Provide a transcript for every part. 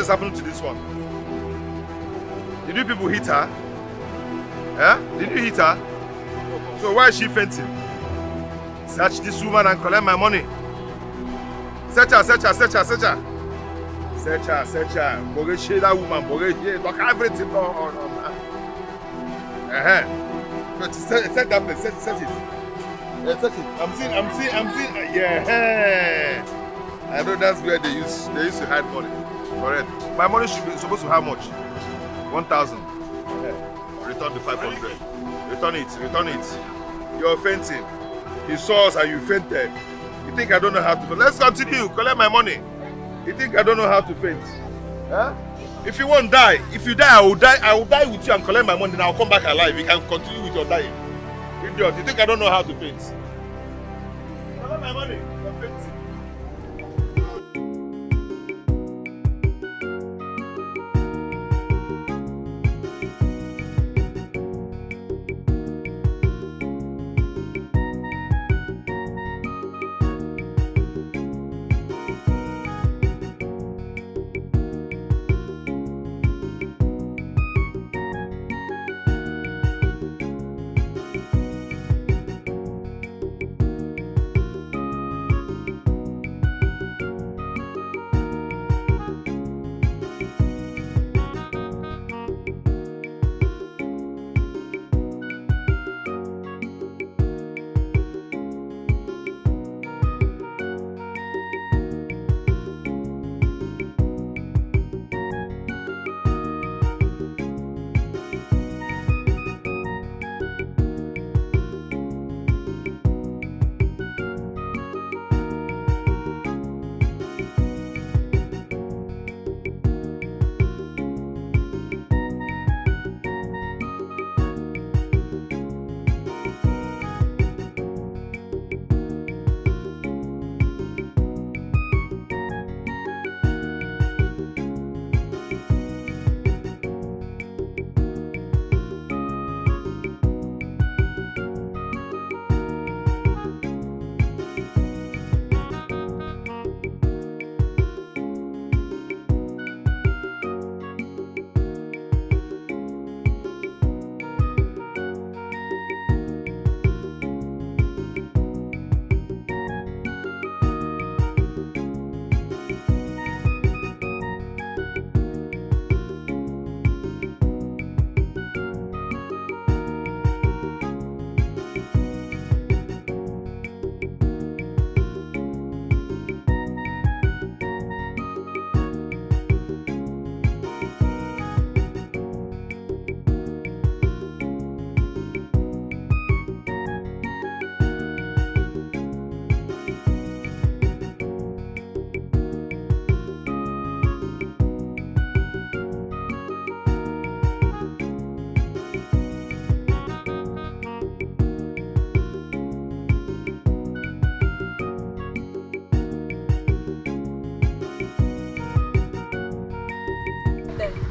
has happened to this one? Did you people hit her? Eh? Did you hit her? So why is she fainting? Search this woman and collect my money. Search her, search her, search her, search her. Search her, search her. Boge that woman, boge look everything on. Search that place, search it. Yeah, search it. I'm seeing. Yeah. I know that's where they used to hide money. Correct. My money should be supposed to have much? 1,000. Yeah. Return the 500. Return it. You're fainting. You saw us and you fainted. You think I don't know how to faint? Let's continue. Collect my money. You think I don't know how to faint? Huh? If you won't die, if you die, I will die with you and collect my money, then I'll come back alive. You can continue with your dying. Idiot. You think I don't know how to faint? Collect my money. I'm fainting.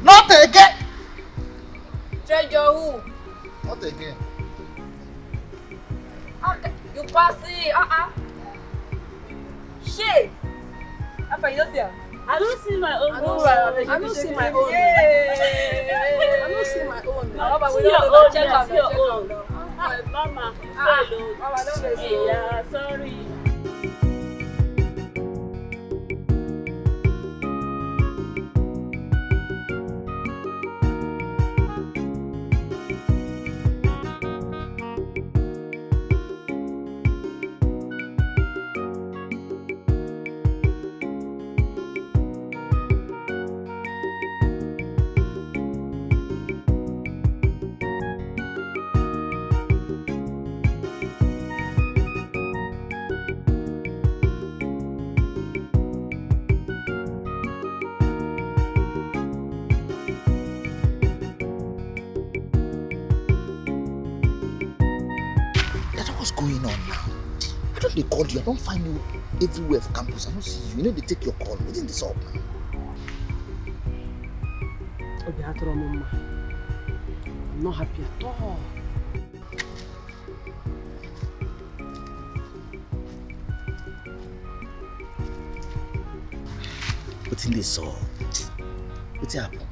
Not again! Treasure who? Not again. Okay. You pass it. Shit! Apa you there? I don't see my own. I don't see my own. I don't see my own. Mama, we See your don't own. check out Your your own. own. Mama, Mama, don't be so. yeah, sorry. Going on now? I don't they call you. I don't find you everywhere for campus. I don't see you. You know they take your call. Within this up now. I'm not happy at all. Within this up. What's happened?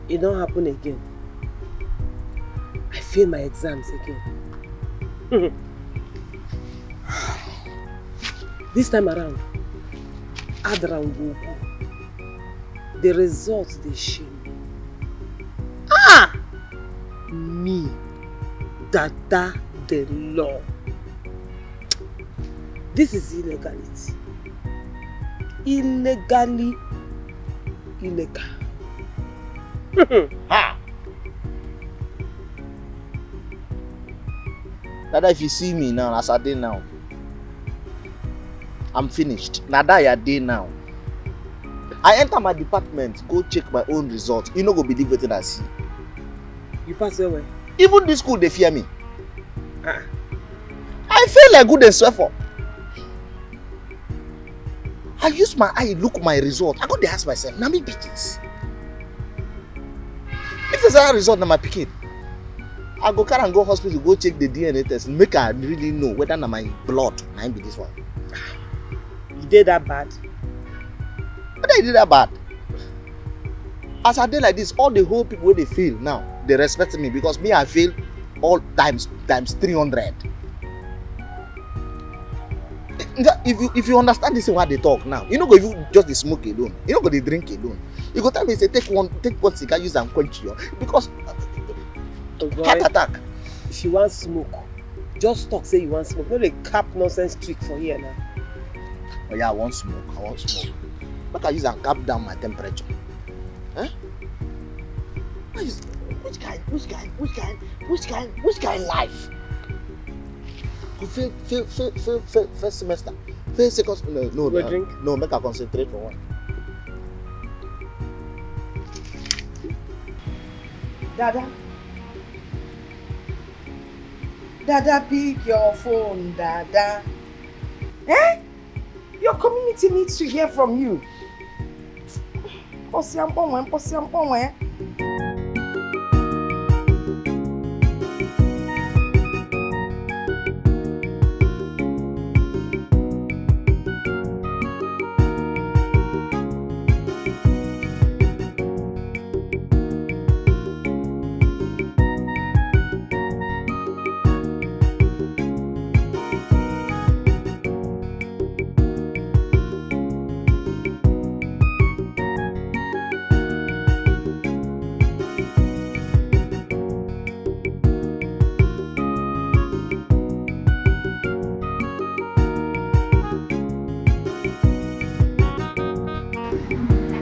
It don't happen again. I fail my exams again. This time around, Adrangoku. The results they shame me. Me, Dada the law. This is illegality. Illegally illegal. Dada, if you see me now, as I did now, I'm finished. Nada, I did now. I enter my department, go check my own results. You no go believe what I see. You pass your way. Even this school, they fear me. I feel like good and swear. I use my eye, look my result. I got to ask myself, now me be this. If there's a result, now my picking. I go carry and go hospital, go check the DNA test, make I really know whether na my blood now be this one. You did that bad? But I did that bad. As I did like this, all the whole people where they feel now, they respect me because me I feel all times 300. If you understand this what they talk now, you know go you just the smoke alone, you know go the drink alone. You go tell me say take one cigar, use and quench you because heart attack. If you want smoke, just talk say you want smoke. No, they cap nonsense trick for here now. Oh yeah, I want smoke. But I use and cap down my temperature. Huh? Which kind life? First semester. First second drink? No, make I concentrate for one. Dada, pick your phone, Dada. Eh? Your community needs to hear from you.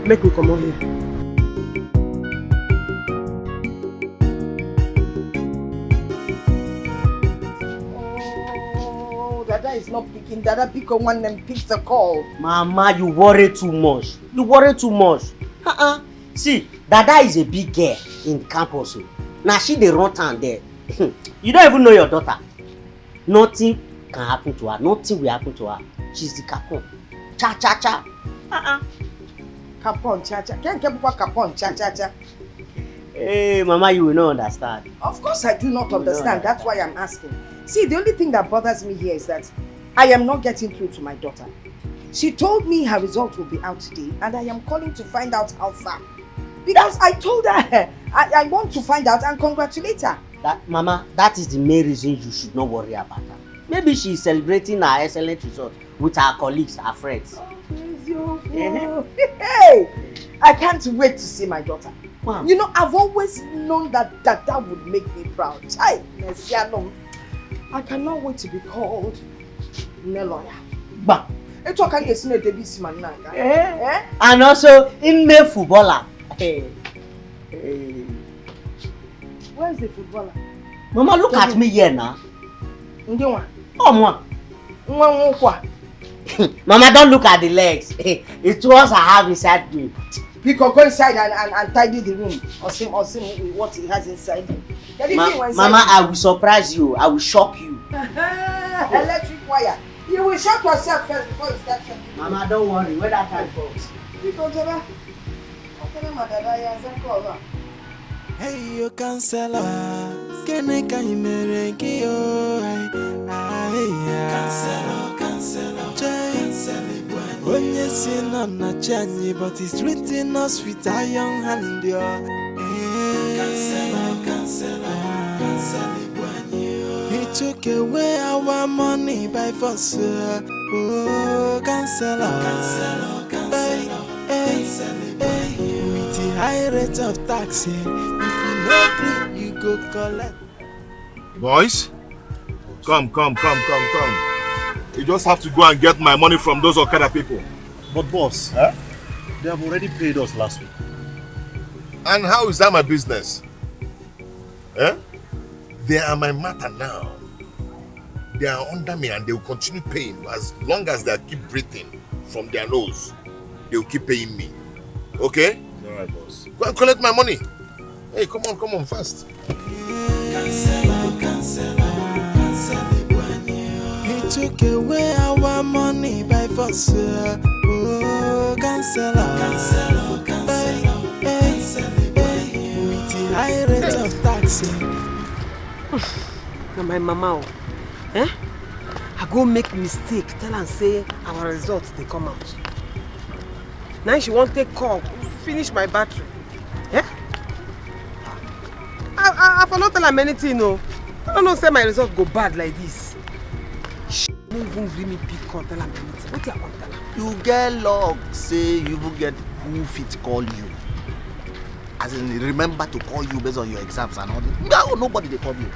Make me come over here. Oh, Dada is not picking. Dada pick on one and pick the call. Mama, you worry too much. See, Dada is a big girl in the campus. Now she dey run town there. You don't even know your daughter. Nothing can happen to her. Nothing will happen to her. She's the capon. Cha cha cha. Capon cha cha. Can't get capon cha cha cha. Hey, Mama, you will not understand. Of course I do not understand. That's why I'm asking. See, the only thing that bothers me here is that I am not getting through to my daughter. She told me her result will be out today and I am calling to find out how far. Because I told her I want to find out and congratulate her. Mama, that is the main reason you should not worry about her. Maybe she is celebrating her excellent result with her colleagues, her friends. Hey, I can't wait to see my daughter. Wow. You know, I've always known that would make me proud. I cannot wait to be called Neloya. Bah. And also in the footballer. Hey. Where is the footballer? Mama, look at me here now. Oh, Mama, don't look at the legs. It was I have inside me. We could go inside and tidy the room or see what he has inside. Mama, I will surprise you. I will shock you. Electric wire. You will shock yourself first before you start shocking. Mama, don't worry. When that time comes. Hey, you cancela. Kene kaimereki yo. Cancelo. Cancel it when written on a journey, but it's written us with iron hand. He took away our money by force. Oh, cancel. With the high rate of taxing, if you no agree, you go collect. Boys, come. You just have to go and get my money from those Okada people. But boss, they have already paid us last week. And how is that my business? They are my matter now. They are under me and they will continue paying as long as they keep breathing from their nose. They will keep paying me. Okay? Alright, boss. Go and collect my money. Hey, come on, fast. He took away our money by force. Oh, cancel. With the high rate of taxing. Now my mama, I go make mistake, tell and say our results they come out. Now she won't take call, finish my battery. I for not tell her anything, no. I don't know say my result go bad like this. She don't even give me pick call, tell her anything. What you want tell her? You get luck, say you will get who fit call you. As in, remember to call you based on your exams and all that. No, nobody they call you.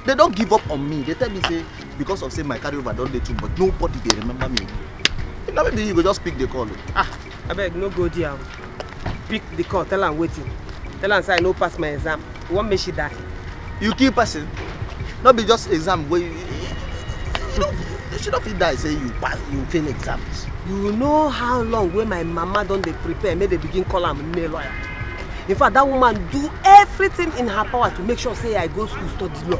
They don't give up on me. They tell me say because of say my carryover don't they too, but nobody they remember me. Now maybe you go just pick the call. I beg no go there. Pick the call, tell her I'm waiting. Tell her say I no pass my exam. You want me she die? You keep passing. Not be just exam where you should not fit die say you pass, you fail exams. You know how long when my mama don't they prepare, may they begin call am a lawyer. In fact, that woman do everything in her power to make sure say I go school study law.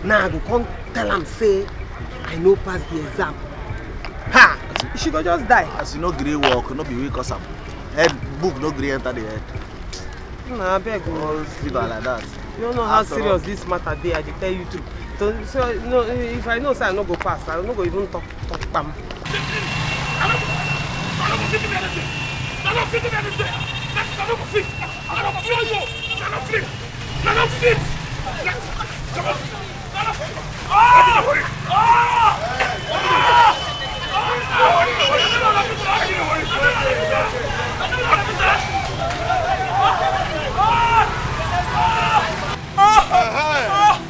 Now I go come tell am say I no pass the exam. Ha! She go just die. As you know grey walk, no be weak or some head book no grey enter the head. Nah, I beg all fever like that. You don't know how serious this matter dey, I dey tell you too. So no, if I know say I no go pass, I no go even talk bam.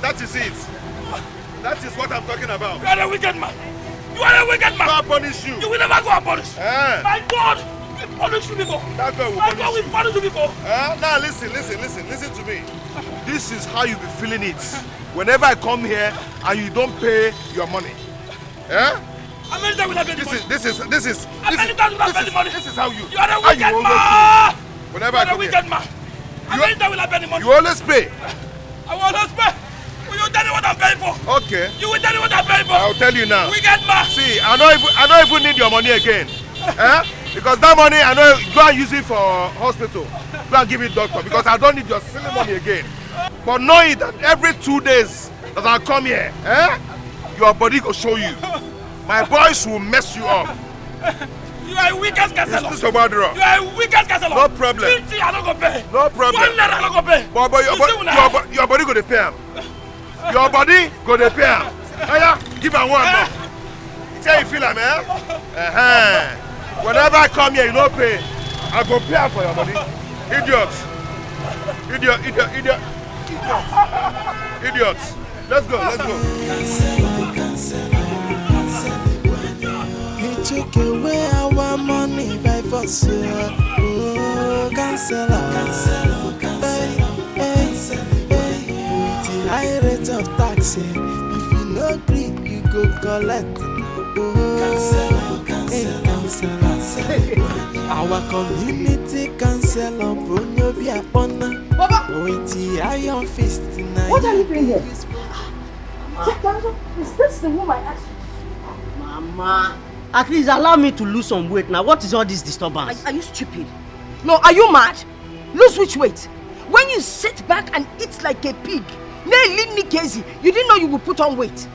That is it. That is what I'm talking about. You are a wicked man. You are a wicked man. God punish you. You will never go unpunished. My God will punish you people. That God will My God will punish you people. Now listen to me. This is how you be feeling it. Whenever I come here and you don't pay your money. How many times will I pay the money? This is How many times will I pay the money? This is how you. You are a wicked man. Whenever I come here. You are a wicked man. How many times will I pay the money? You always pay. I will always pay. Will you tell me what I'm paying for? Okay. You will tell me what I'm paying for. I'll tell you now. Wicked man. See, I don't even need your money again. Because that money, I know, go and use it for hospital. Go and give it doctor. Because I don't need your silly money again. But knowing that every 2 days that I come here, your body will show you. My boys will mess you up. You are a wicked castle. This is a bad rock. You are a wicked castle. No problem. 50 I don't go pay. No problem. 1 naira I don't go pay. But your body go to pay him. Your body go to pay him. Give him one more. Say you feel him, Whenever I come here, you don't pay. I go pay him for your money. Idiots. Idiots. Let's go. He took away our money by force. Oh, cancel. With the high rate of taxing, if you no agree, you go collect. Our community cancel on Bruno Biapona. With the iron fist tonight. What are you doing here? Is this the room I asked you? Mama, at least allow me to lose some weight now. What is all this disturbance? Are you stupid? No, are you mad? Lose which weight? When you sit back and eat like a pig, you didn't know you would put on weight.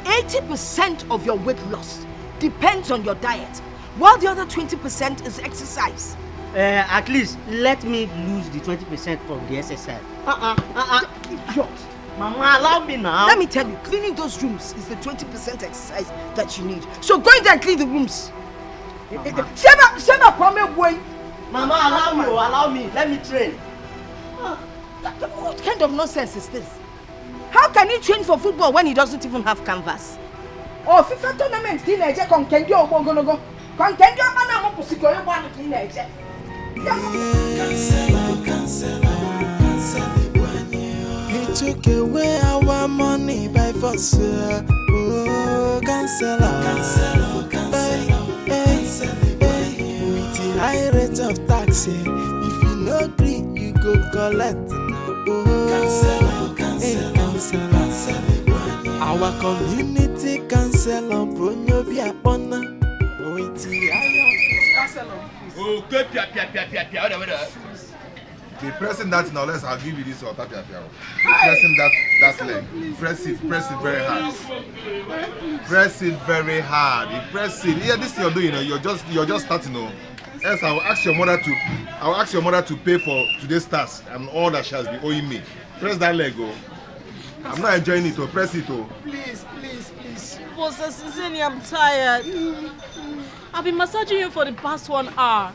80% of your weight loss depends on your diet. while the other 20% is exercise. At least let me lose the 20% from the exercise. Idiot. Mama, allow me now. Let me tell you, cleaning those rooms is the 20% exercise that you need. So go in there and clean the rooms. Send a problem boy. Mama, allow me. Let me train. What kind of nonsense is this? How can he train for football when he doesn't even have canvas? Oh, FIFA tournament, teenager, conkendio, go. Conkendio, man, I'm supposed to go to teenager. Cancel. He took away our money by force. Oh, cancel. With the high rate of tax, if you no agree, you go collect. Oh, cancel. Our community cancel on Bruno Biapona. With the high cancel. Oh, good, pia. Be pressing that now. I'll give you this water, pia. Pressing that leg. Press it very hard. Press it very hard. You press it. Yeah, this you're doing. You're just starting. Else I'll ask your mother to pay for today's task and all that she has been owing me. Press that leg, oh. I'm not enjoying it, oh. Press it, oh. Please. Bossa Sincerely, I'm tired. I've been massaging you for the past 1 hour.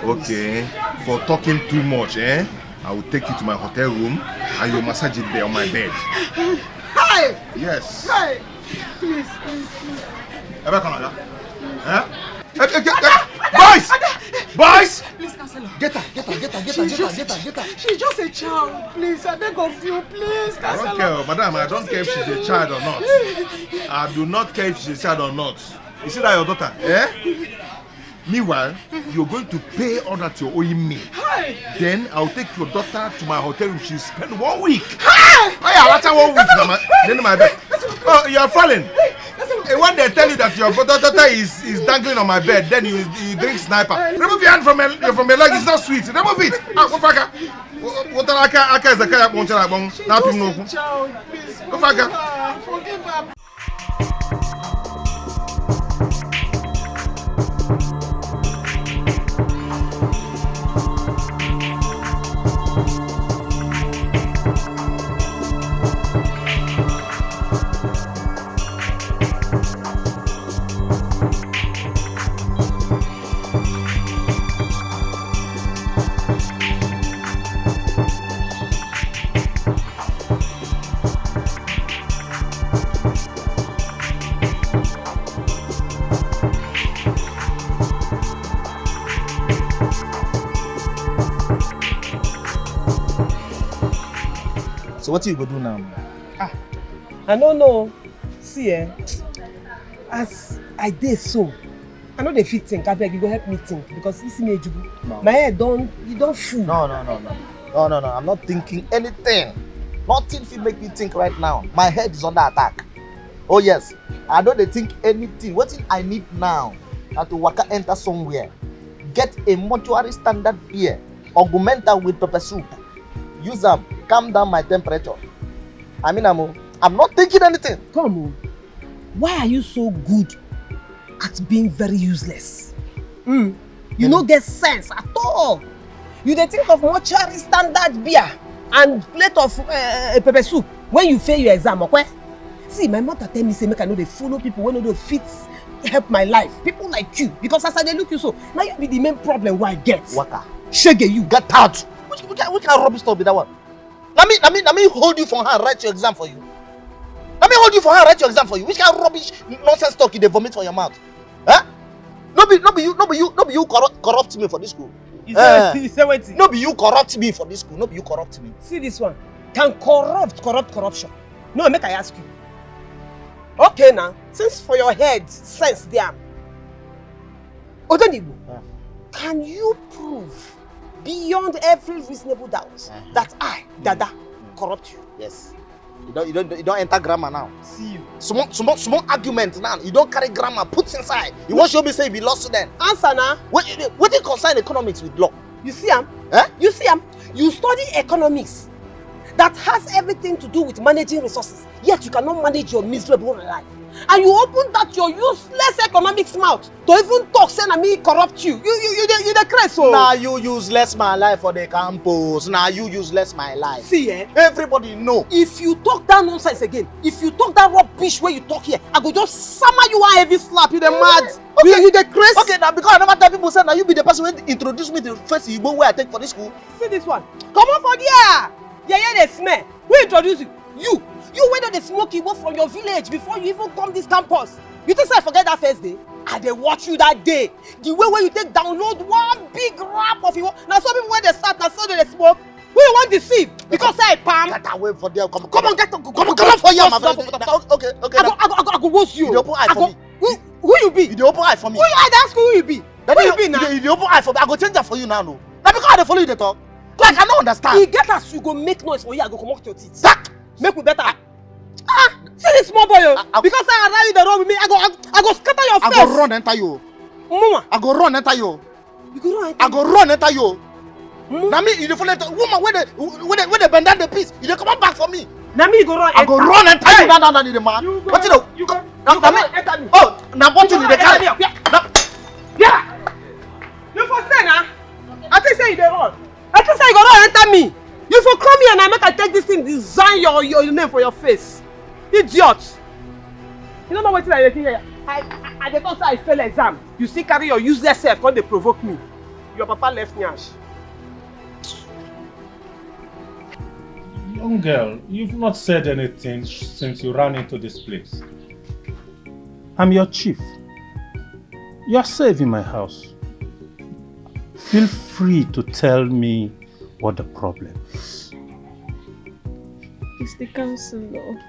Okay. For talking too much, I will take you to my hotel room and you'll massage it there on my bed. Hi! Yes. Hi! Please. Boys! Please cancel her. Get her. She's just a child. Please, I beg of you. Please I cancel don't her. care, madam. I don't care if she's a child or not. I do not care if she's a child or not. You see that your daughter? Meanwhile, you're going to pay all that you're owing me. Hi! Then I'll take your daughter to my hotel room. She'll spend 1 week. Hi! Oh, 1 week. Then my bed. Oh, you're falling. When they tell you that your daughter is dangling on my bed, then you drink sniper. Remove your hand from your leg. It's not sweet. Remove it. Forgive her. So what you go do now? I don't know. See, as I did so, I know they fit think. I beg you go help me think because it's me, No. my head don't fool. No. I'm not thinking anything. Nothing will make me think right now. My head is under attack. Oh yes, I don't think anything. What I need now? I to waka enter somewhere, get a mortuary standard beer, augment that with pepper soup. Use them, calm down my temperature. I mean, I'm not thinking anything. Come on. Why are you so good at being very useless? You don't get sense at all. You dey think of mortuary standard beer and plate of pepper soup when you fail your exam, okay? See, my mother tell me say make I know they follow people when no fit help my life. People like you, because as I dey look you so, now you be the main problem why I get. Waka. Shege you. Get out. Which kind of rubbish stuff be that one? Let me hold you for her and write your exam for you. Which kind of rubbish nonsense talk you dey vomit for your mouth? Huh? No be you corrupt me for this school. You say what? No be you corrupt me for this school. No be you corrupt me. See this one. Can corruption? No, make I ask you. Okay now, since for your head sense there. Odonibo, can you prove beyond every reasonable doubt that I, Dada, corrupt you? Yes. You don't enter grammar now. See you. Small argument now. You don't carry grammar, put inside. You want show me say you be law student. Answer now. What you concern economics with law? You see am? You see am? You study economics that has everything to do with managing resources, yet you cannot manage your miserable life. and you open that your useless economics mouth to even talk say na me corrupt you. You the crazy so. Nah, you useless my life for the campus. Nah, you useless my life. See, everybody know. If you talk that nonsense again, if you talk that rubbish where you talk here, I go just summon you one heavy slap. You the mad. Okay. You the crazy. Okay, now because I never tell people say now you be the person who introduce me to the first Igbo way I take for this school. See this one. Come on for there. Yeah, they smell. Who introduce you? You went on the smoke Igbo from your village before you even come this campus. You think I forget that first day? I dey watch you that day. The way where you take download one big rap of Igbo. Now some people when they start, now so they smoke. Who you want to deceive? Because I palm. Get away from there. Come on, come on for here, my friend. Okay. I go roast you. You open eye for me. Who you be? You the open eye for me. Who you I ask who you be? Who you be now? You the open eye for me. I go change that for you now, no. Now because I dey follow you the talk. Like I don't understand. You get us, you go make noise for you. I go come out your teeth. Make we better. See this small boy, because I allow you the wrong with me, I go scatter your face. I go run enter you. Mama. I go run enter you. You go run enter. I go run enter you. Now me, you the follow woman when they bend down the piece, you dey come back for me. Now me you go run. I go run enter you. No, the man. What you go? Enter me. Oh, now what you need the car? Yeah. You for say na? I think say you dey run. I think say you go run enter me. You for come here and I make I take this thing design your name for your face. Idiot. You don't know what I think here. I dey talk say I fail exam. You still carry your useless self come dey provoke me. Your papa left me ash. Young girl, you've not said anything since you ran into this place. I'm your chief. You're safe in my house. Feel free to tell me what the problem is. It's the counselor.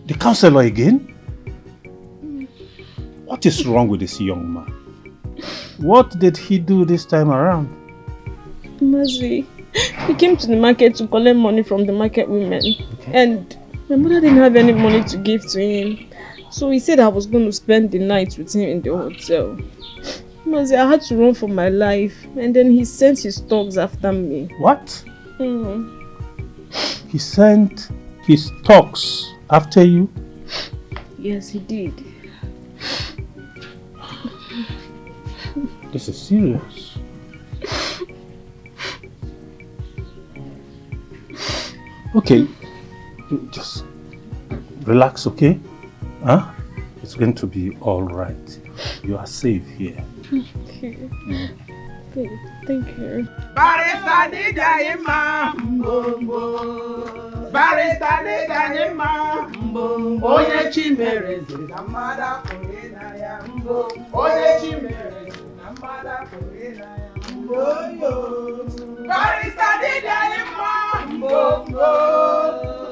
The counselor again? What is wrong with this young man? What did he do this time around? Mazi, he came to the market to collect money from the market women. Okay. And my mother didn't have any money to give to him. So he said I was going to spend the night with him in the hotel. Mazi, I had to run for my life. And then he sent his thugs after me. What? He sent his thugs after you? Yes, he did. This is serious. Okay, just relax, okay? Huh? It's going to be all right. You are safe here. Okay. Okay, thank you. Barrister Nidayima Mbombo. Barrister Nidayima Mbombo. Oye Chimereze Namada Korenaya Mbombo. Oye Chimereze Namada Korenaya Mbombo. Barrister Nidayima Mbombo.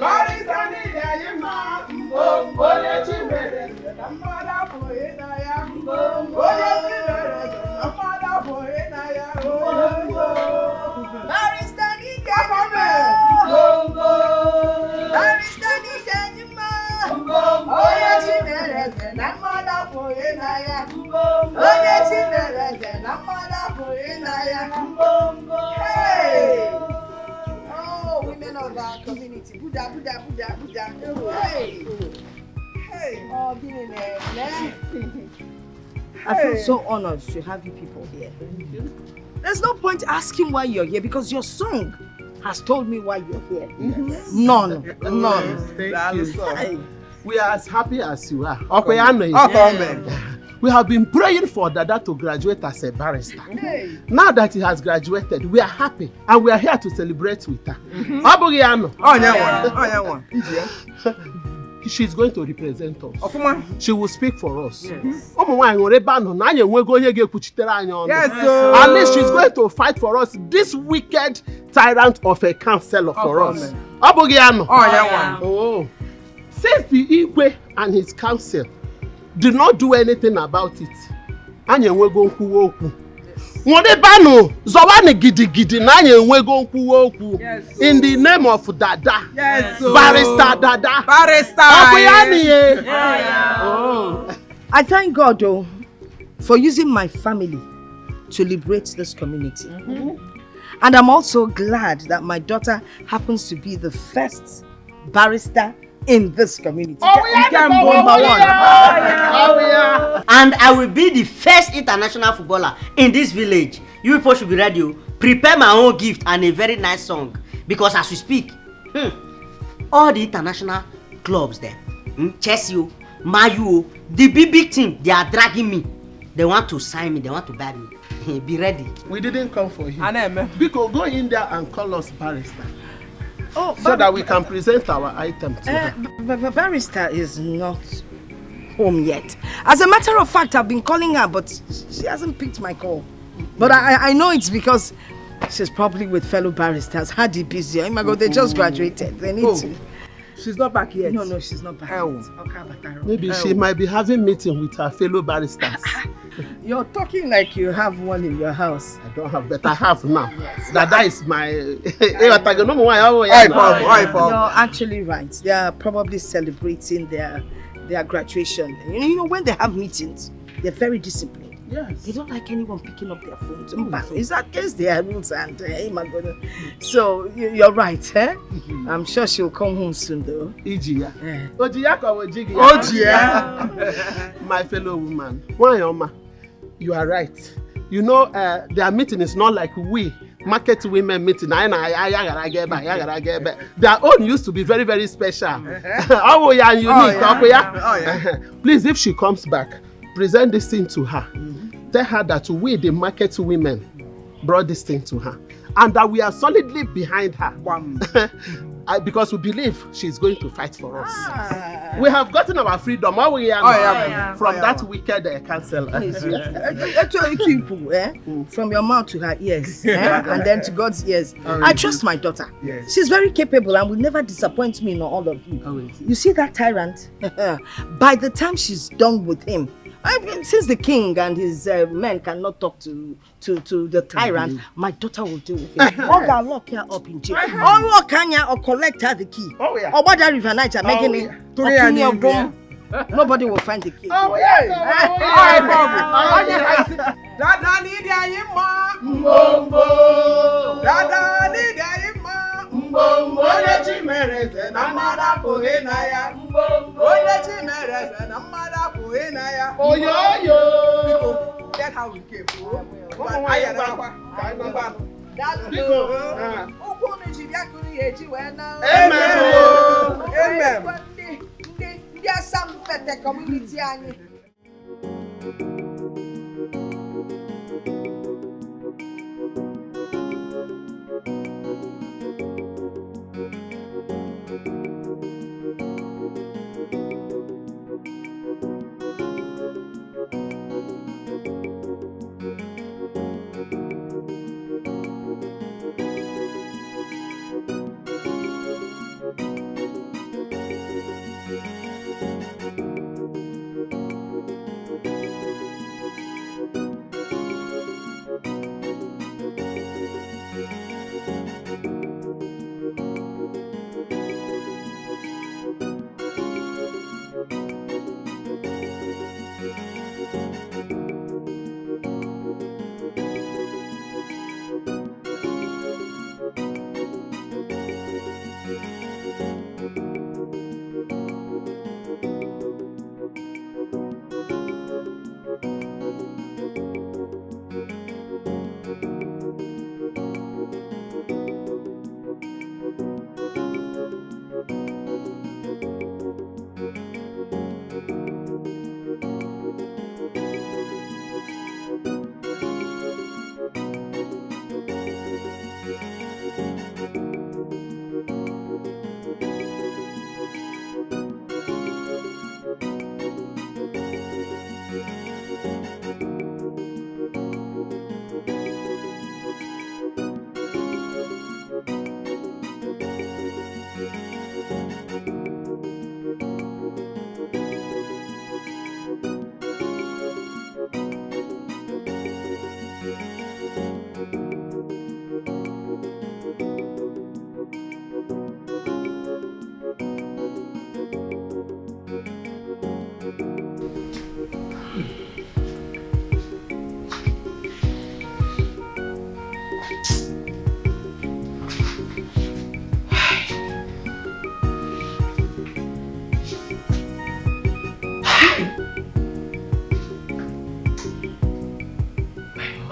Barrister Nidayima Mbombo. Oye Chimereze Namada Korenaya Mbombo. Oye Chimereze Namada Korenaya Mbombo. Barrister Nidayima Mbombo. Barrister Nidayima Mbombo. Oye Chimereze Namada Korenaya Mbombo. Oye Chimereze Namada Korenaya Mbombo. Hey! Oh, women of our community. Buddha. Hey! Hey! Oh, I feel so honored to have you people here. There's no point asking why you're here because your song has told me why you're here. Yes. None. Thank you. Hey. We are as happy as you are. Okay. We have been praying for Dada to graduate as a barrister. Hey. Now that he has graduated, we are happy and we are here to celebrate with her. She's going to represent us. She will speak for us. Yes. At least she's going to fight for us, this wicked tyrant of a counselor for us. Oh. Since the Igwe and his council did not do anything about it, in the name of Dada. Yes, Barrister Dada. Oh. I thank God though for using my family to liberate this community. And I'm also glad that my daughter happens to be the first barrister in this community. Oh, we are number one. And I will be the first international footballer in this village. You people should be ready. Prepare my own gift and a very nice song. Because as we speak, all the international clubs there, Chelsea, Mayu, the big team, they are dragging me. They want to sign me, they want to buy me. Be ready. We didn't come for you. Because go in there and call us Barrister. Oh, so that we can present our item to her. Barrister is not home yet. As a matter of fact, I've been calling her, but she hasn't picked my call. But I know it's because she's probably with fellow barristers. Hardy busy. Oh my God, they just graduated. They need to. She's not back yet. No, she's not back yet. Maybe she might be having meeting with her fellow barristers. You're talking like you have one in your house. I don't have, but I have now. Yes. That is my. You're actually right. They are probably celebrating their graduation. You know, when they have meetings, they're very disciplined. Yes. They don't like anyone picking up their phones. It's against their rules and my God. So you're right, eh? I'm sure she'll come home soon though. Ijia. My fellow woman. Wanyoma, you are right. You know, their meeting is not like we market women meeting. Their own used to be very, very special. Unique. Please, if she comes back, present this thing to her. Tell her that we, the market women, brought this thing to her. And that we are solidly behind her. Because we believe she's going to fight for us. We have gotten our freedom. From that wicked counselor. From your mouth to her ears. And then to God's ears. I trust my daughter. Yes. She's very capable and will never disappoint me in all of you. You see that tyrant? By the time she's done with him, since the king and his men cannot talk to the tyrant, my daughter will deal with him. Or they'll lock her up in jail. Or lock her or collect her the key. Or what that river night are making it. Nobody will find the key. That's how we came.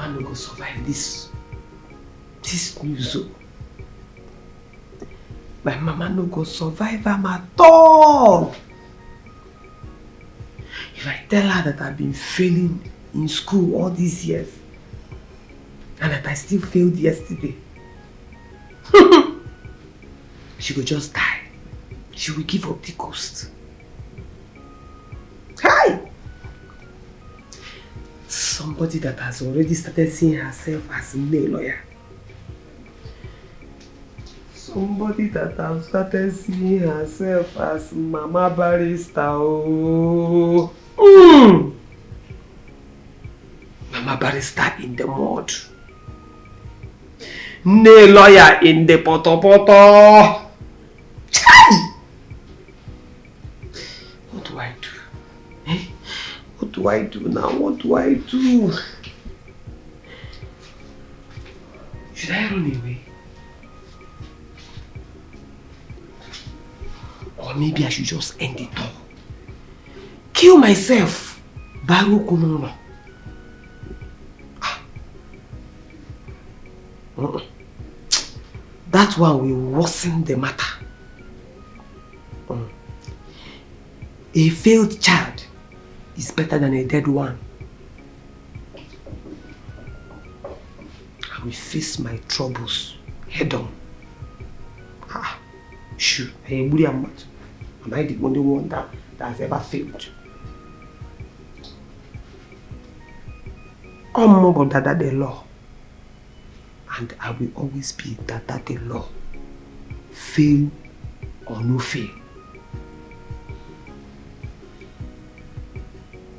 mama no go survive this news. My mama no go survive am at all. If I tell her that I've been failing in school all these years and that I still failed yesterday, she will just die. She will give up the ghost. Hi! Somebody that has already started seeing herself as a male lawyer. Somebody that has started seeing herself as Mama Barrister. Oh. Mama Barrister in the mud. Ne lawyer in the poto. What do I do? Eh? What do I do now? What do I do? Should I run away? Or maybe I should just end it all. Kill myself. Baru kunono. That one will worsen the matter. A failed child is better than a dead one. I will face my troubles head on. Sure, am I the only one that has ever failed? I'm more Dada the law. And I will always be Dada the law. Fail or no fail.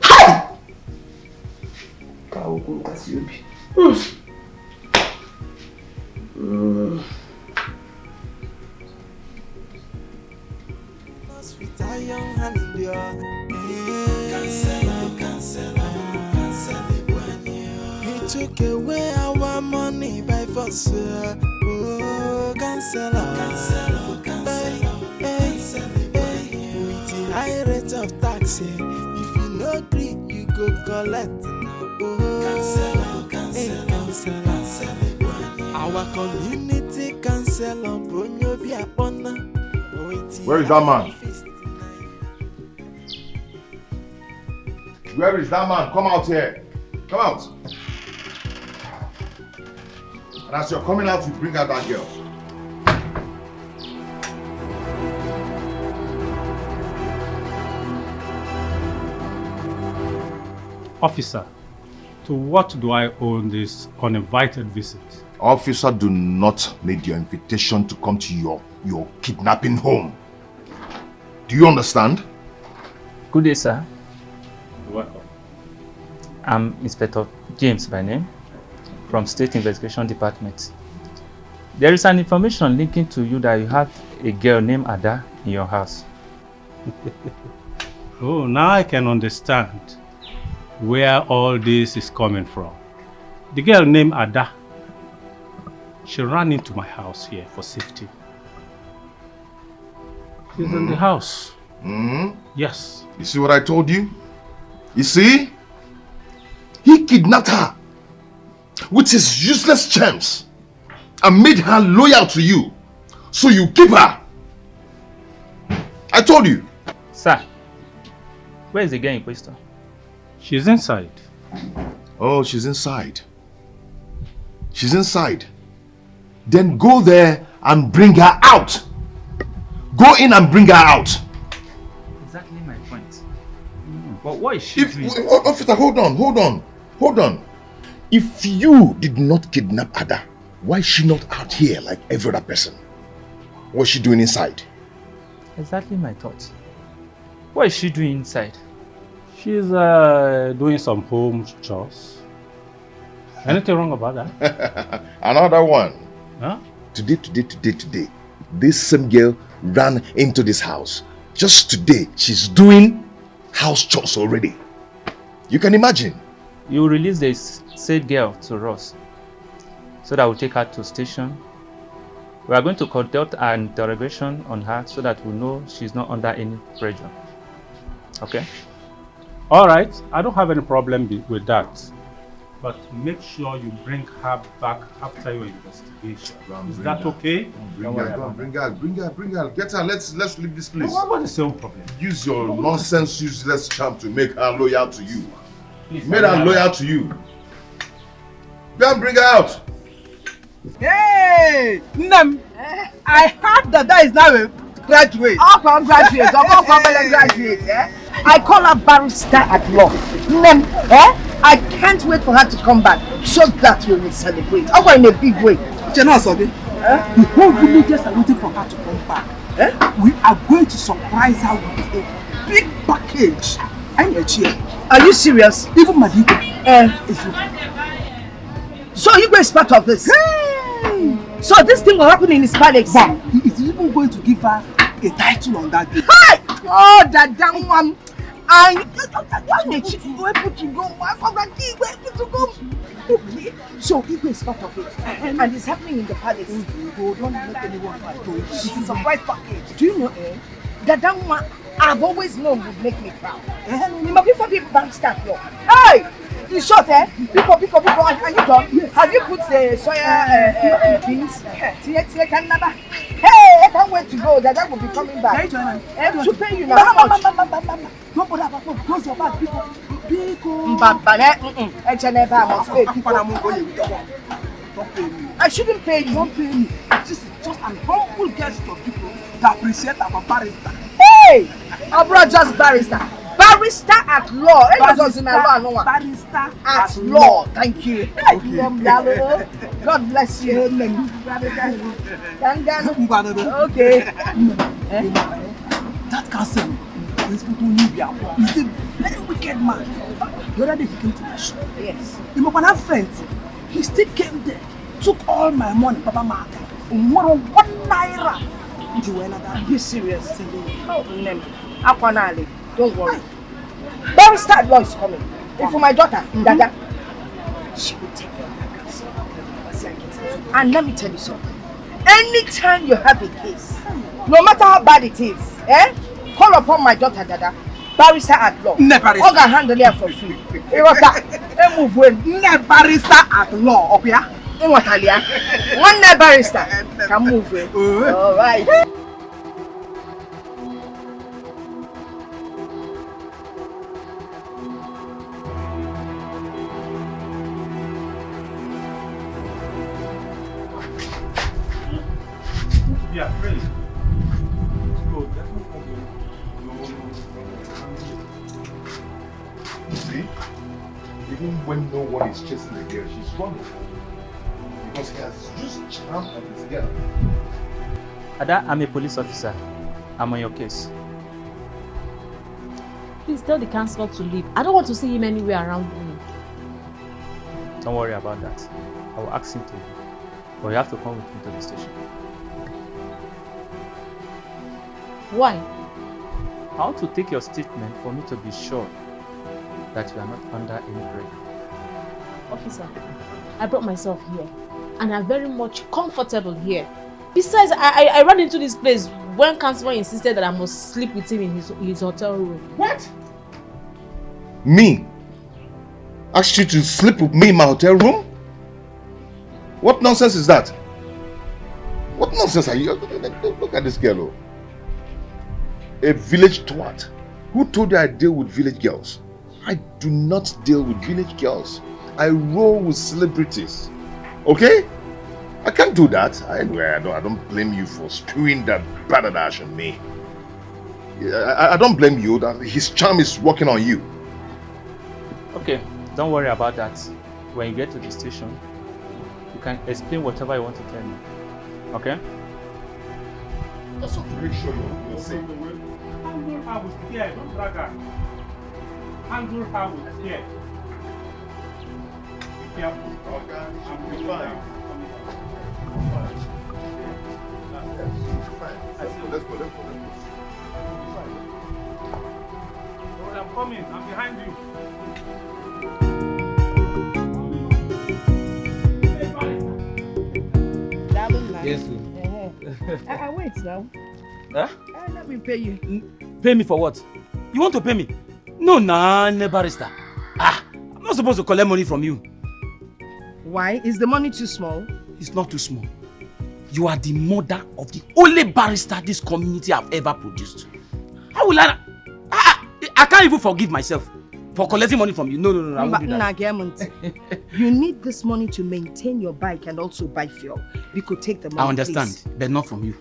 Hi! He took away our money by force. Oh, cancel. With the high rate of tax, if you no agree, you go collect. Cancel. Our community cancel on Where is that man? Where is that man? Come out here. Come out. And as you're coming out, you bring out that girl. Officer, to what do I owe this uninvited visit? Officer, do not need your invitation to come to your kidnapping home. Do you understand? Good day, sir. Welcome. I'm Inspector James by name, from State Investigation Department. There is an information linking to you that you have a girl named Ada in your house. Oh, now I can understand where all this is coming from. The girl named Ada, she ran into my house here for safety. She's in the house. Yes. You see what I told you? You see? He kidnapped her with his useless charms and made her loyal to you. So you keep her. I told you. Sir, where is the girl in question? She's inside. Oh, she's inside. She's inside. Then go there and bring her out. Go in and bring her out. Exactly my point. But what is she doing? Officer, hold on. If you did not kidnap Ada, why is she not out here like every other person? What's she doing inside? Exactly my thoughts. What is she doing inside? She's doing some home chores. Anything wrong about that? Another one. Huh? Today, this same girl ran into this house. Just today, she's doing house chores already. You can imagine. You release this said girl to us so that we'll take her to station. We are going to conduct an interrogation on her so that we know she's not under any pressure. Okay? All right, I don't have any problem with that. but make sure you bring her back after your investigation. Is that okay? Bring her. Get her. Let's leave this place. What is your problem? Use your nonsense, useless charm to make her loyal to you. Please, made her loyal to you. Go and bring her out. Hey, Nam, I heard that is now a graduate. Graduate. I call her barrister at law. Nam, I can't wait for her to come back so that we will celebrate. In a big way. The whole villagers are waiting for her to come back. We are going to surprise her with a big package. I'm a cheer. Are you serious? Even Madiko. So you is part of this? Hey! So this thing will happen in his palace? But he is even going to give her a title on that day. Hey! Oh, that damn one! I'm able to go. Okay. So Igwe is part of it. And it's happening in the palace. Oh, don't let anyone know. It's a surprise package. Do you know, that damn one I've always known would make me proud. Before people don't start, hey! In short, people, are you done? Yes. Have you put the soya beans? Hey, I can't wait to go. That will be coming back. To pay you now. Don't bother about it. Close your bag, people. I shouldn't pay you. Don't pay me. This is just an humble gesture of people that appreciate our barrister. Hey! Abroad just barrister. Barrister at law. Barrister at law. Thank you. Okay. God bless you. Okay. That cousin is a very wicked man. The other day he came to my shop. Yes. He was a friend. He still came there, took all my money, Papa Mark, and 1 naira. Are you serious? Oh, Akwanale, don't worry. Barrister at law is coming. And for my daughter, Dada, she will take care of that cousin. And let me tell you something. Anytime you have a case, no matter how bad it is, call upon my daughter, Dada. Barrister at law. Barrister. All can handle it for free. Barrister at law, okay? One barrister can move it. All right. Yeah, really. See? Even when no one is chasing the girl, she's running. Because he has used charm on this girl. Ada, I'm a police officer. I'm on your case. Please tell the counselor to leave. I don't want to see him anywhere around me. Don't worry about that. I will ask him to leave. But you have to come with me to the station. Why? I want to take your statement for me to be sure that you are not under any break. Officer, I brought myself here and I'm very much comfortable here. Besides, I ran into this place when Counselor insisted that I must sleep with him in his hotel room. What? Me? Asked you to sleep with me in my hotel room? What nonsense is that? What nonsense are you? Look at this girl. Oh. A village twat. Who told you I deal with village girls? I do not deal with village girls. I roll with celebrities. Okay? I can't do that. I don't blame you for spewing that badadash on me. I don't blame you. That his charm is working on you. Okay, don't worry about that. When you get to the station, you can explain whatever you want to tell me. Okay? Just to make sure you're safe. Handle her with care, don't drag her. Handle her with care. Be careful. Okay, she'll be fine. Let's go. I'm coming. I'm behind you. Yes, I wait now. Huh? Let me pay you. Pay me for what? You want to pay me? No, Barrister. I'm not supposed to collect money from you. Why? Is the money too small? It's not too small. You are the mother of the only barrister this community have ever produced. How will I can't even forgive myself for collecting money from you. No, I won't do that. You need this money to maintain your bike and also buy fuel. We could take the money, I understand, please. but not from you.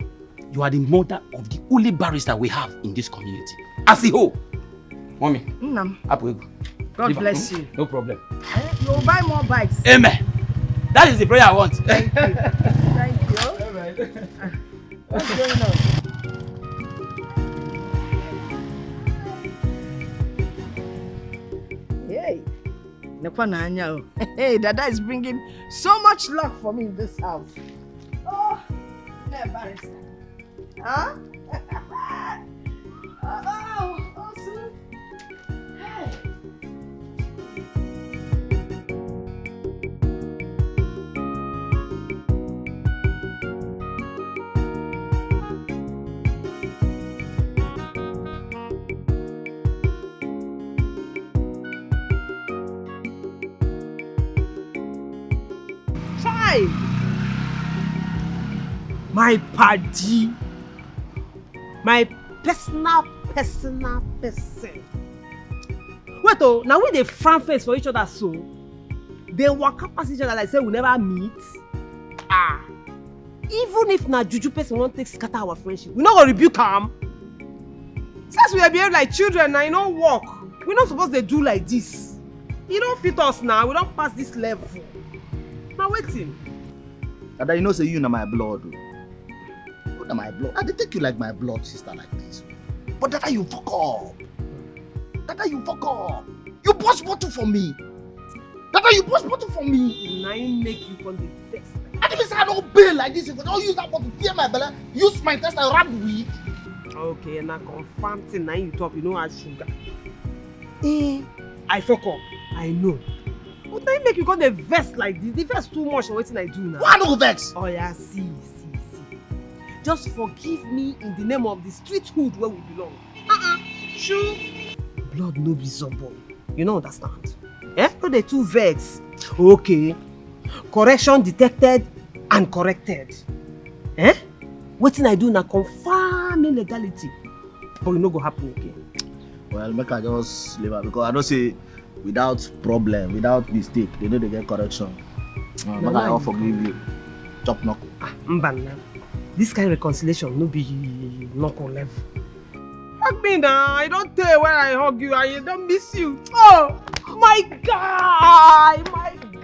You are the mother of the only barrister we have in this community. As a whole. Mommy. God bless you. No problem. You'll buy more bikes. Amen. That is the prayer I want. Thank you. Thank you. What's going on? Hey. Hey, Dada is bringing so much luck for me in this house. Oh, barrister. Huh? Oh, sir. Hey. My party, my personal person. Wait, oh, now we dey front face for each other so they walk up past each other like say we never meet. Even if na juju person won't take scatter our friendship, we not gonna rebuke am. Since we behave like children now, you don't walk. We not supposed to do like this. You don't fit us now. We don't pass this level. Now waiting. Dada, you know say you na my blood. You na my blood. I dey take you like my blood sister like this. But Dada, you fuck up. Dada, you fuck up. You bust bottle for me. Dada, you bust bottle for me. Now you make you come the vex. I didn't say I don't bail like this. If I don't use that bottle to tear my belly, use my test and wrap the weed. Okay, now confirm thing now you talk, you know add sugar. I fuck up. I know. But now you make you come the vex like this. The vex too much for what I do now. Why no vex? Oh yeah, see. Just forgive me in the name of the streethood where we belong. Sure. Blood no be zobo. You don't understand? No, they too vex. Okay. Correction detected and corrected. What I do now confirm illegality. But it no go happen again. Well, make I just leave her because I don't say without problem, without mistake, they know they get correction. But I will forgive you. Chop knuckle. Mbana. This kind of reconciliation no be knuckle level. Hug me now. I don't tell when I hug you. I don't miss you. Oh, my guy.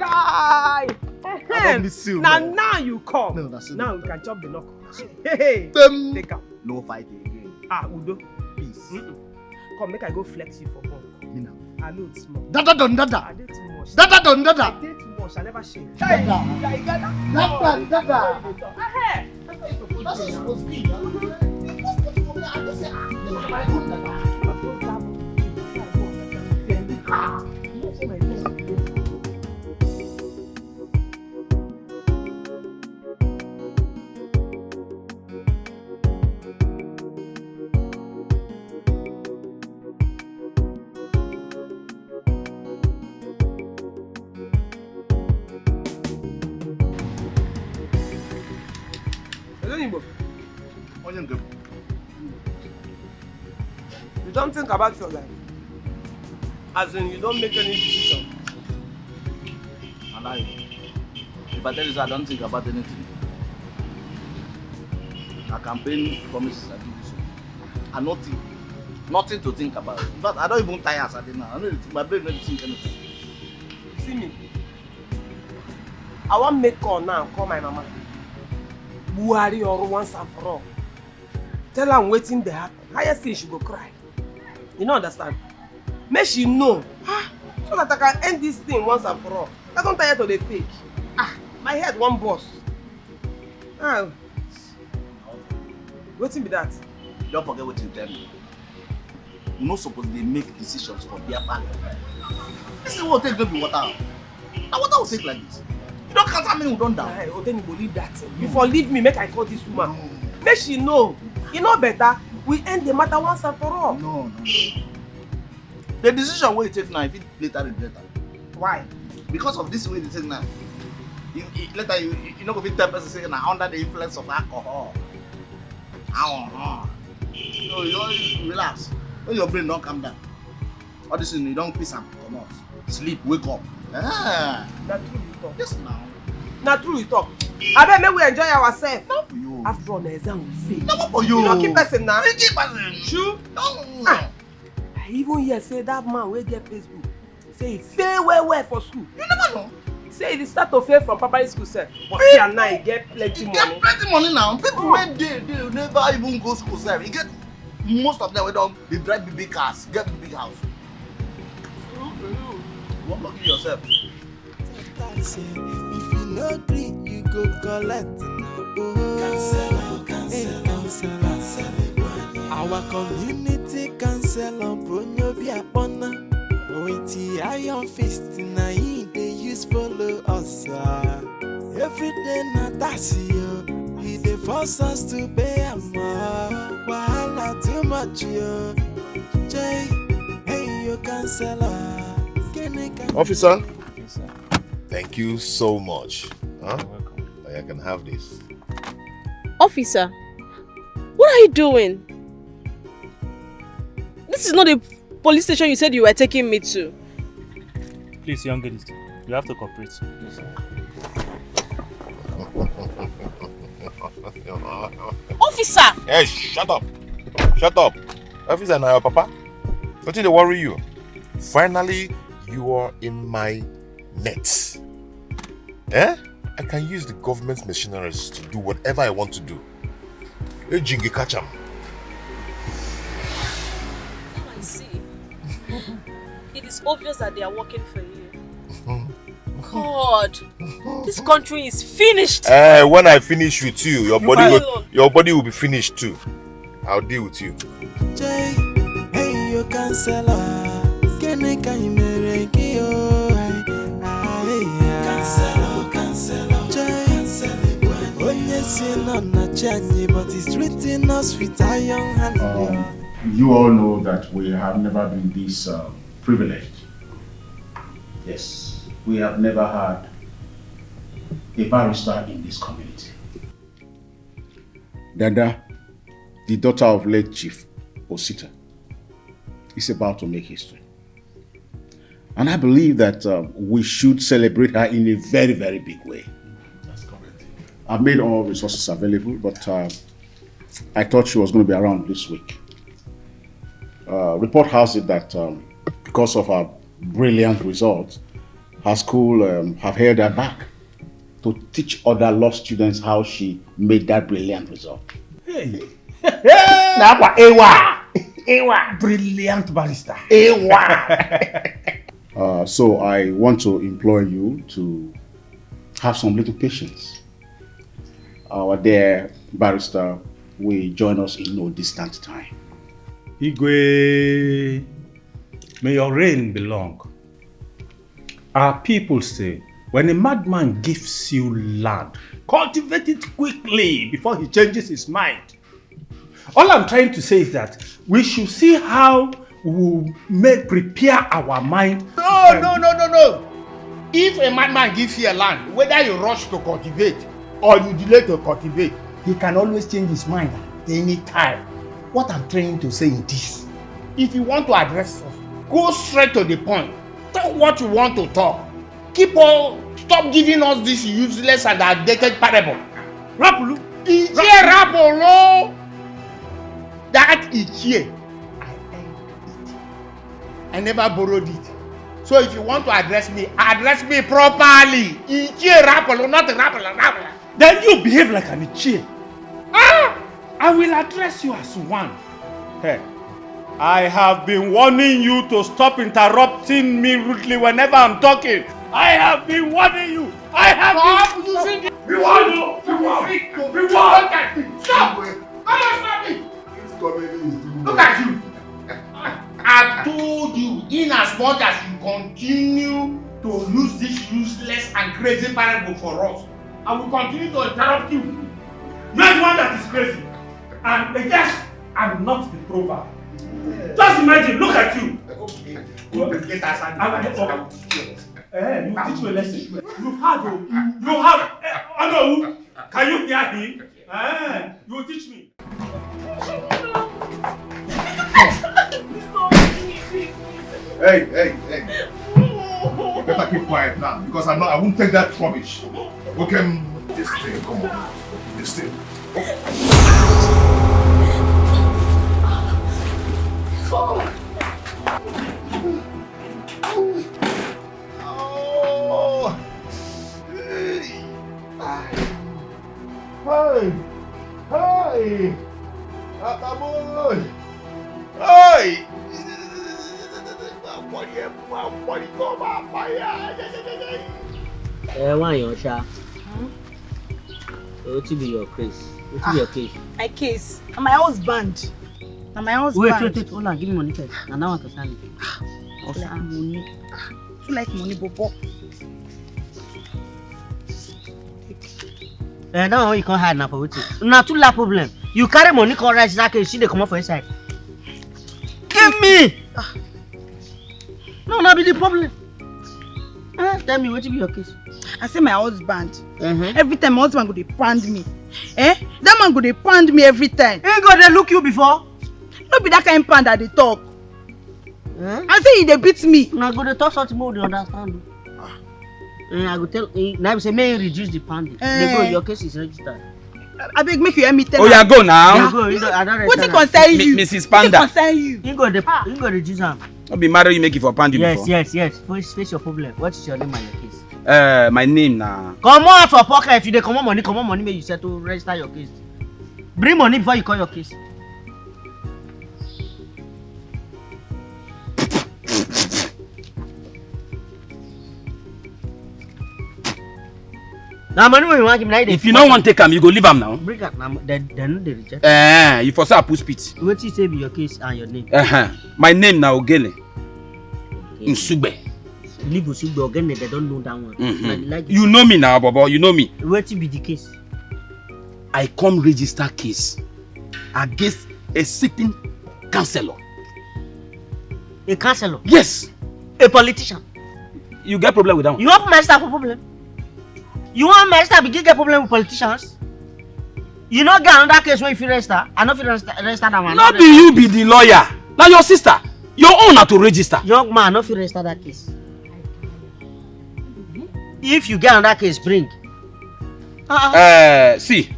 I don't miss you. Now you come. No, that's now we can chop the knuckle. Hey, take out. No fight again. Udo. Peace. Come, make I go flex you for bunk. Me now. I know it's small. Dada don dada. I did too much. Dada don dada. I did too much. I never shake. Dada. Dada. Dada. That's supposed to be. I just say, my own dada. You don't think about your life. As in, you don't make any decision. I lie. If I tell you so, I don't think about anything. My campaign promises I do this. And nothing to think about. In fact, I don't even tire as I did now. My brain doesn't think anything. See me. I want to make call now and call my mama. Buhari or once and for all. Tell her I'm waiting to happen. Highest thing she go cry. You don't understand? Make she know. So that I can end this thing once and for all. I don't tire to the fake. My head one boss. Waiting be that. Don't forget what you tell me. You're not supposed to make decisions for beer parlor. This is what will take baby water. Now water will take like this. You don't count how many who don't die. Oh, then you believe that. Before leave me, make I call this woman. Make she know. You know better. We end the matter once and for all. No. The decision wey you take now, if it later regret am. Why? Because of this way you take now. Later you know go fit tell person say na under the influence of alcohol. So you always relax. When your brain don't calm down. All this thing you don't piss and come out. Sleep, wake up. Na true you talk. Yes now. Na true you talk. Abeg make we enjoy ourselves. Not for you. After all, na exam we say. Not for you. You no keep person na. You keep person. True. No. I even hear say that man wey get Facebook say he fail well for school. You never know. Say he start to fail from primary school sef. But see am now he get plenty money. He get plenty money now. People wey dey never even go school sef. He get most of them wey don dey drive big cars, get big house. You wan lucky yourself. If you no agree, you go collect. Cancel. Our community cancel on Bruno Biapona. Ointi iron fist na him they use follow us. Every day na that's you. He dey force us to pay a more. Wahala too much yo. Jay, hey you canceller. Officer? Yes, sir. Thank you so much. Huh? You're welcome. I can have this. Officer, what are you doing? This is not the police station you said you were taking me to. Please, young ladies, you have to cooperate. Yes, sir. Officer! Hey, shut up. Shut up. Officer, now your papa. Don't they worry you? Finally, you are in my net. Eh? I can use the government's machineries to do whatever I want to do. Hey, Jingy, catch him. I see. It is obvious that they are working for you. God, this country is finished. When I finish with you, your body will be finished too. I'll deal with you. Jay, hey, you canceller. But it's treating us with iron hand. You all know that we have never been this privileged. Yes, we have never had a barrister in this community. Dada, the daughter of late Chief Osita, is about to make history. And I believe that we should celebrate her in a very, very big way. That's correct. I've made all resources available, but I thought she was going to be around this week. Report has it that because of her brilliant results, her school have held her back to teach other law students how she made that brilliant result. Hey! Ewa! Brilliant barrister. So I want to implore you to have some little patience. Our dear barrister will join us in no distant time. Igwe, may your reign be long. Our people say, when a madman gives you land, cultivate it quickly before he changes his mind. All I'm trying to say is that we should see how we may prepare our mind. No. If a madman gives you a land, whether you rush to cultivate or you delay to cultivate, he can always change his mind at any time. What I'm trying to say is this. If you want to address us, go straight to the point. Talk what you want to talk. Stop giving us this useless and outdated parable. Rapulu. Rapolo. That Ichie. I earned it. I never borrowed it. So if you want to address me properly. Ichie Rapolo, not Rapolo. Then you behave like an Ichie. I will address you as one. Hey, I have been warning you to stop interrupting me rudely whenever I'm talking. I have been warning you. Stop using it. We want you. We want. Stop. Come on, stop it. Look at you. I told you, in as much as you continue to use this useless and crazy parable for us, I will continue to interrupt you. You're the one that is crazy. And yes, I'm not the proverb. Just imagine, look at you. Okay. You teach me a lesson. You have. Hello. Can you hear him? You teach me. Hey. You better keep quiet now because I won't take that rubbish. Okay, this thing, come on. This thing. Hey! Ataboy! Hey! Why your sha? What be your case? What be your case? My case. And my husband. And my husband. Wait, hold on, give me money first. And I want to sell it. Also money. You like money, Bobo? That one you can't hide now for what? Not too la problem. You carry money, come right that case, she they come up for inside. Give me! No, be the problem. Tell me, what be your case? I say my husband. Every time my husband go dey pound me. That man go dey pound me every time. He go dey look you before? No be that kind of pound that they talk. I say he dey beat me. Now go dey talk something more, they understand. I go tell now say may reduce the pounding. They go, your case is registered. I beg make you hear me tell. Oh, yeah, go now. Go, I don't what it concern you? Mrs. Panda. What it concern you? You go reduce am. Don't be married, you make it for pounding before. Yes. Face your problem. What is your name and your case? My name now. Come out for pocket. If you dey come on money, make you settle register your case. Bring money before you call your case. Now money when you want him like if you don't want to take him, you go leave him now. Bring up now. Then they reject. You for say I put spit. What you say be your case and your name? My name now Ogene. Nsugbe. Leave Nsugbe Ogene. They don't know that one. Like you know me now, Bobo. You know me. What be the case? I come register case against a sitting councillor. A councillor? Yes. A politician. You get problem with that one? You want my staff for problem? You want my staff begin get problem with politicians? You not get another case where if you register, I not register that one. Not be you be the lawyer. Now your sister, your own are to register. Young man, not register that case. If you get another case, bring. See,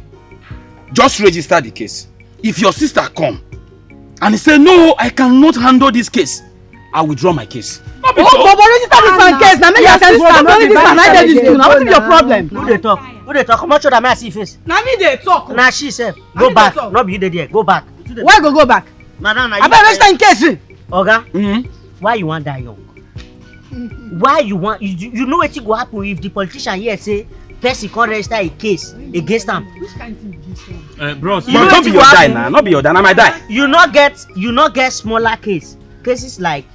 just register the case. If your sister come and he say no, I cannot handle this case, I withdraw my case. Oh, Bobo, register this man case. Now make your sister. Not this man. I did this. Now what is your problem? Who they talk? Who they talk? Come on, show that man see face. Now me they talk. Now she said, go back. Not be you there. Go back. Why go back? Madam, I better register in case. Oga, why you want that young? Why you want? You know what will happen if the politician here say person can't register a case against them? Which kind of thing is this? Bros, you not be your die now. Not be your die. Now my die. You not get smaller cases like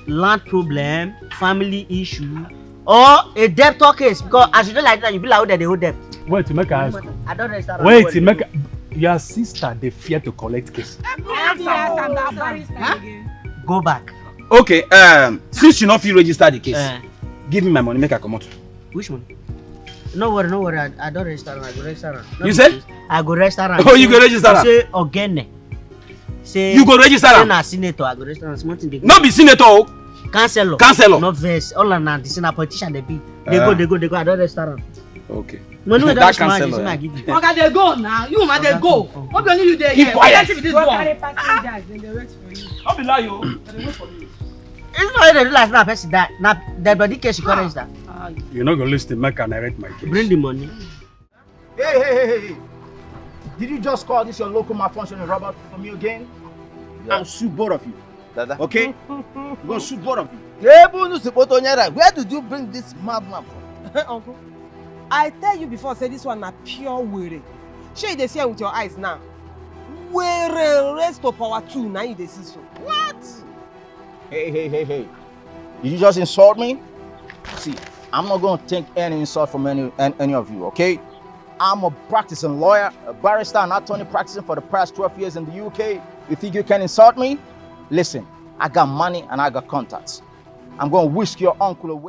land problem, family issue, or a debtor case. Because as you don't like that, you be like that they hold debt. Wait to make a I don't understand. wait to make your sister they fear to collect case. Go back. Okay, since you not feel register the case, give me my money, make I come out. Which one? No worry, I don't register. I go register. You say? I go register. Oh, you go register? Say Ogene. Say you go register? Say na senator, I go register. Not be senator. Councillor. Not verse. All and na the politician they be. They go. I don't register. Okay. No, that councillor. Okay, they go now. You man, they go. What do you do there? Keep quiet. This one. They wait for you. I'll be lie you. They wait for you. It's not they do like that person that. Now that body case you can register. You're not gonna listen to make and narrate my case. Bring the money. Hey. Did you just call this your local malfunctioning robot for me again? I'll shoot both of you. Dada. Okay? I'm gonna shoot both of you. Where did you bring this madman from? Uncle, I tell you before, say this one na pure were. Shey you dey see am with your eyes now. Were raised to power 2 now you dey see so. What? Hey. Did you just insult me? See, I'm not gonna take any insult from any of you, okay? I'm a practicing lawyer, a barrister, and attorney practicing for the past 12 years in the UK. You think you can insult me? Listen, I got money and I got contacts. I'm gonna whisk your uncle away.